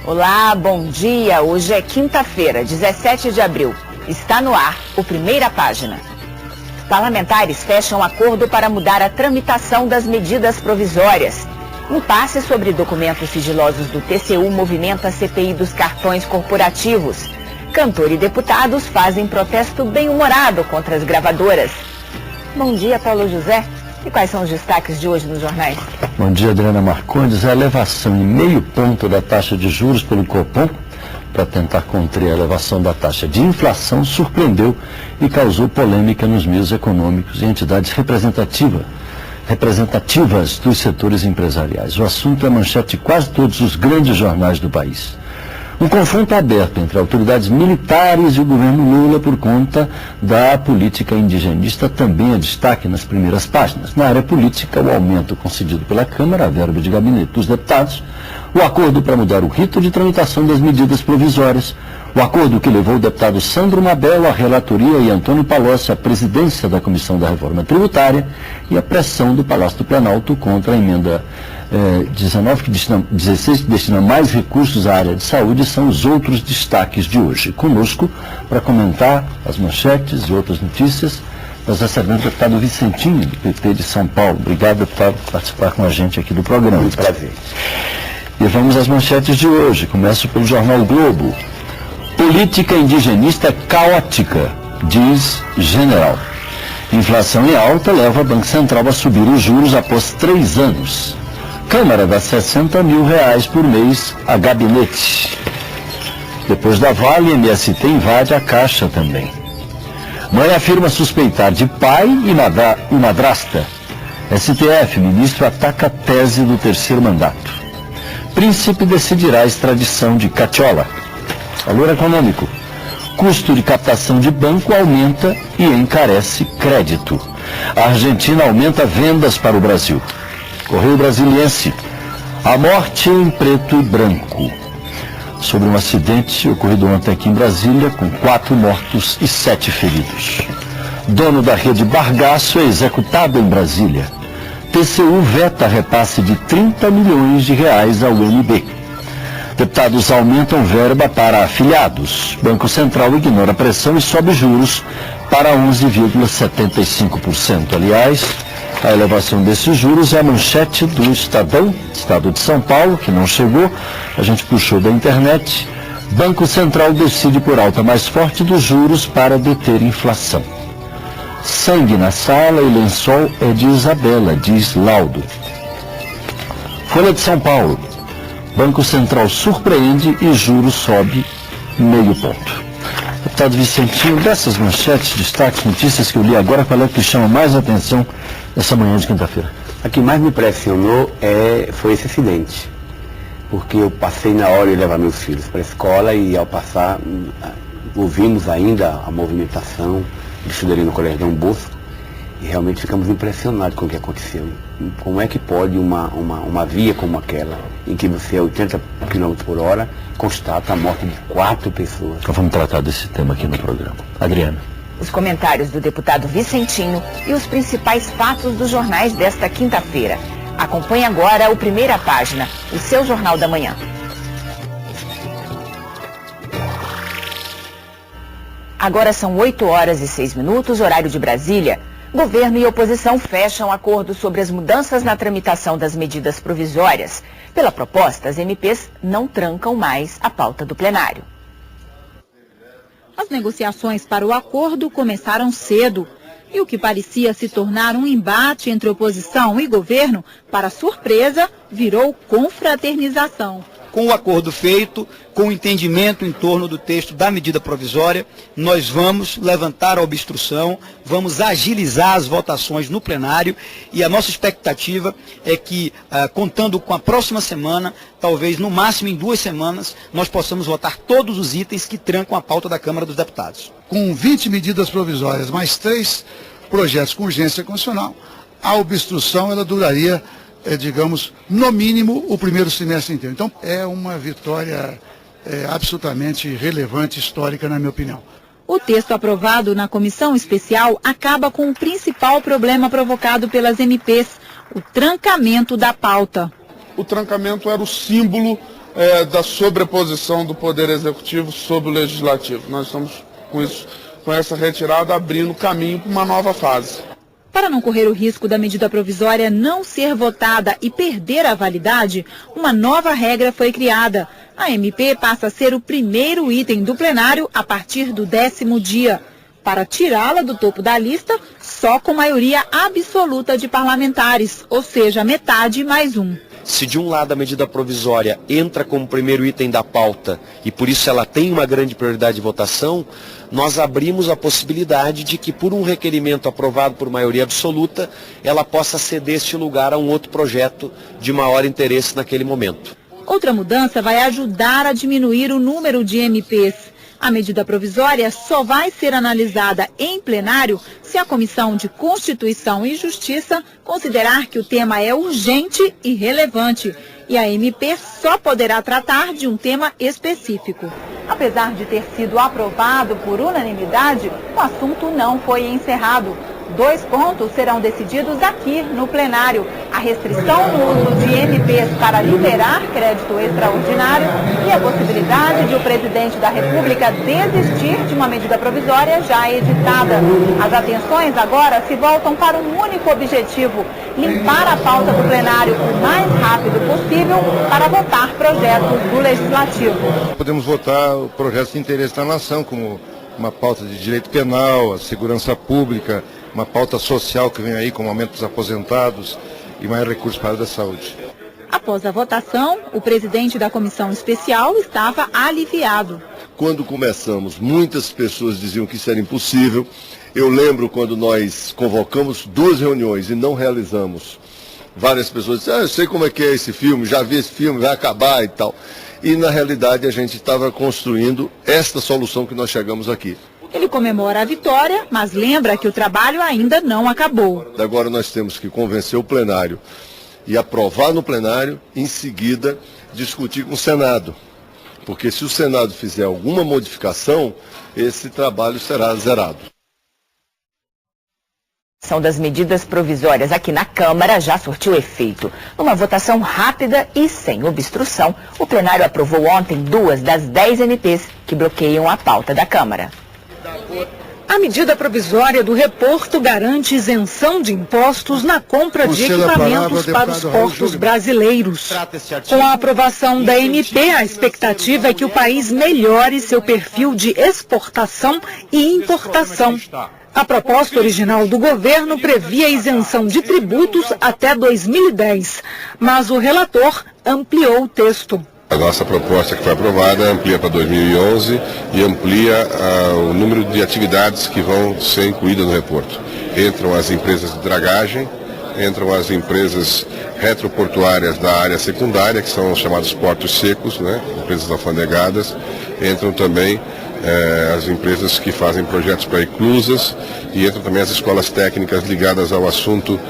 Olá, bom dia. Hoje é quinta-feira, 17 de abril. Está no ar o Primeira Página. Parlamentares fecham acordo para mudar a tramitação das medidas provisórias. Impasse sobre documentos sigilosos do TCU movimenta a CPI dos cartões corporativos. Cantor e deputados fazem protesto bem-humorado contra as gravadoras. Bom dia, Paulo José. E quais são os destaques de hoje nos jornais? Bom dia, Adriana Marcondes. A elevação em meio ponto da taxa de juros pelo Copom, para tentar conter a elevação da taxa de inflação, surpreendeu e causou polêmica nos meios econômicos e entidades representativas dos setores empresariais. O assunto é manchete de quase todos os grandes jornais do país. Um confronto aberto entre autoridades militares e o governo Lula por conta da política indigenista também é destaque nas primeiras páginas. Na área política, o aumento concedido pela Câmara, a verba de gabinete dos deputados, o acordo para mudar o rito de tramitação das medidas provisórias, o acordo que levou o deputado Sandro Mabel à relatoria e Antônio Palocci à presidência da Comissão da Reforma Tributária e a pressão do Palácio do Planalto contra a emenda 16, que destina mais recursos à área de saúde, são os outros destaques de hoje. Conosco, para comentar as manchetes e outras notícias, nós recebemos o deputado Vicentinho, do PT de São Paulo. Obrigado, deputado, por participar com a gente aqui do programa. Muito prazer. E vamos às manchetes de hoje. Começo pelo jornal Globo. Política indigenista caótica, diz general. Inflação em alta leva o Banco Central a subir os juros após 3 anos. Câmara dá R$60 mil por mês a gabinete. Depois da Vale, MST invade a Caixa também. Mãe afirma suspeitar de pai e madrasta. STF, ministro ataca a tese do 3º mandato. Príncipe decidirá a extradição de Cacciola. Valor econômico. Custo de captação de banco aumenta e encarece crédito. A Argentina aumenta vendas para o Brasil. Correio Brasiliense. A morte em preto e branco. Sobre um acidente ocorrido ontem aqui em Brasília, com 4 mortos e 7 feridos. Dono da rede Bargaço é executado em Brasília. TCU veta repasse de R$30 milhões ao UNB. Deputados aumentam verba para afiliados. Banco Central ignora a pressão e sobe juros para 11,75%. Aliás, a elevação desses juros é a manchete do Estadão, Estado de São Paulo, que não chegou, a gente puxou da internet. Banco Central decide por alta mais forte dos juros para deter inflação. Sangue na sala e lençol é de Isabela, diz laudo. Folha de São Paulo. Banco Central surpreende e juros sobe meio ponto. Deputado Vicentinho, dessas manchetes, destaques, notícias que eu li agora, qual é que chama mais atenção nessa manhã de quinta-feira? A que mais me impressionou foi esse acidente, porque eu passei na hora de levar meus filhos para a escola e ao passar ouvimos ainda a movimentação de estudante no Colégio Dom Bosco e realmente ficamos impressionados com o que aconteceu. Como é que pode uma via como aquela, em que você a 80 km por hora, constata a morte de 4 pessoas? Então vamos tratar desse tema aqui no programa. Adriana. Os comentários do deputado Vicentinho e os principais fatos dos jornais desta quinta-feira. Acompanhe agora o Primeira Página, o seu Jornal da Manhã. Agora são 8h06, horário de Brasília. Governo e oposição fecham acordo sobre as mudanças na tramitação das medidas provisórias. Pela proposta, as MPs não trancam mais a pauta do plenário. As negociações para o acordo começaram cedo. E o que parecia se tornar um embate entre oposição e governo, para surpresa, virou confraternização. Com o acordo feito, com o entendimento em torno do texto da medida provisória, nós vamos levantar a obstrução, vamos agilizar as votações no plenário e a nossa expectativa é que, contando com a próxima semana, talvez no máximo em 2 semanas, nós possamos votar todos os itens que trancam a pauta da Câmara dos Deputados. Com 20 medidas provisórias, mais 3 projetos com urgência constitucional, a obstrução ela duraria, digamos, no mínimo o primeiro semestre inteiro. Então, é uma vitória absolutamente relevante, histórica, na minha opinião. O texto aprovado na comissão especial acaba com o principal problema provocado pelas MPs, o trancamento da pauta. O trancamento era o símbolo da sobreposição do Poder Executivo sobre o Legislativo. Nós estamos com essa retirada abrindo caminho para uma nova fase. Para não correr o risco da medida provisória não ser votada e perder a validade, uma nova regra foi criada. A MP passa a ser o primeiro item do plenário a partir do 10º dia. Para tirá-la do topo da lista, só com maioria absoluta de parlamentares, ou seja, metade mais um. Se de um lado a medida provisória entra como primeiro item da pauta e por isso ela tem uma grande prioridade de votação, nós abrimos a possibilidade de que por um requerimento aprovado por maioria absoluta, ela possa ceder este lugar a um outro projeto de maior interesse naquele momento. Outra mudança vai ajudar a diminuir o número de MPs. A medida provisória só vai ser analisada em plenário se a Comissão de Constituição e Justiça considerar que o tema é urgente e relevante. E a MP só poderá tratar de um tema específico. Apesar de ter sido aprovado por unanimidade, o assunto não foi encerrado. 2 pontos serão decididos aqui no plenário. A restrição no uso de MPs para liberar crédito extraordinário e a possibilidade de o presidente da República desistir de uma medida provisória já editada. As atenções agora se voltam para um único objetivo: limpar a pauta do plenário o mais rápido possível para votar projetos do Legislativo. Podemos votar projetos de interesse da nação, como uma pauta de direito penal, a segurança pública, uma pauta social que vem aí, como aumento dos aposentados e mais recursos para a área da saúde. Após a votação, o presidente da comissão especial estava aliviado. Quando começamos, muitas pessoas diziam que isso era impossível. Eu lembro quando nós convocamos 2 reuniões e não realizamos. Várias pessoas disseram, eu sei como é que é esse filme, já vi esse filme, vai acabar e tal. E na realidade a gente estava construindo esta solução que nós chegamos aqui. Ele comemora a vitória, mas lembra que o trabalho ainda não acabou. Agora nós temos que convencer o plenário e aprovar no plenário, em seguida discutir com o Senado. Porque se o Senado fizer alguma modificação, esse trabalho será zerado. São das medidas provisórias aqui na Câmara já surtiu efeito. Numa votação rápida e sem obstrução, o plenário aprovou ontem 2 das 10 MPs que bloqueiam a pauta da Câmara. A medida provisória do reporto garante isenção de impostos na compra de equipamentos para os portos brasileiros. Com a aprovação da MP, a expectativa é que o país melhore seu perfil de exportação e importação. A proposta original do governo previa isenção de tributos até 2010, mas o relator ampliou o texto. A nossa proposta que foi aprovada amplia para 2011 e amplia o número de atividades que vão ser incluídas no reporto. Entram as empresas de dragagem, entram as empresas retroportuárias da área secundária, que são os chamados portos secos, né, empresas alfandegadas, entram também as empresas que fazem projetos para eclusas e entram também as escolas técnicas ligadas ao assunto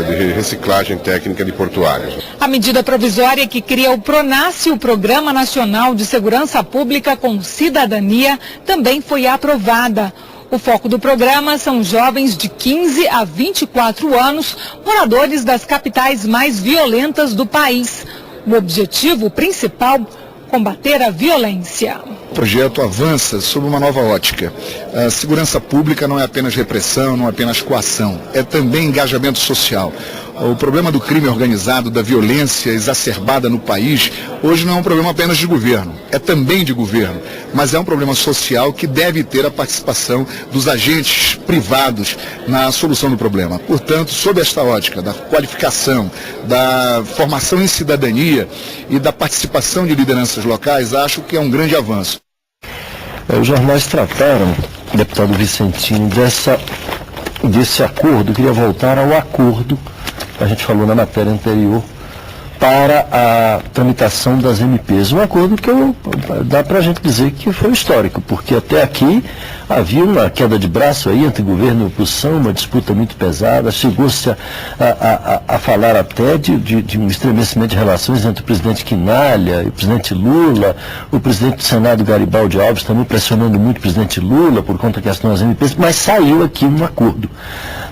de reciclagem técnica de portuários. A medida provisória que cria o PRONASSE, o Programa Nacional de Segurança Pública com Cidadania, também foi aprovada. O foco do programa são jovens de 15 a 24 anos, moradores das capitais mais violentas do país. O objetivo principal, combater a violência. O projeto avança sob uma nova ótica. A segurança pública não é apenas repressão, não é apenas coação, é também engajamento social. O problema do crime organizado, da violência exacerbada no país, hoje não é um problema apenas de governo, é também de governo, mas é um problema social que deve ter a participação dos agentes privados na solução do problema. Portanto, sob esta ótica da qualificação, da formação em cidadania e da participação de lideranças locais, acho que é um grande avanço. Os jornais trataram, deputado Vicentino, desse acordo. Eu queria voltar ao acordo que a gente falou na matéria anterior, para a tramitação das MPs. Um acordo que dá para a gente dizer que foi histórico, porque até aqui havia uma queda de braço aí entre governo e oposição, uma disputa muito pesada, chegou-se a falar até de um estremecimento de relações entre o presidente Quinalha e o presidente Lula, o presidente do Senado Garibaldi Alves também pressionando muito o presidente Lula por conta da questão das MPs, mas saiu aqui um acordo.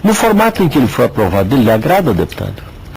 No formato em que ele foi aprovado, ele lhe agrada, deputado?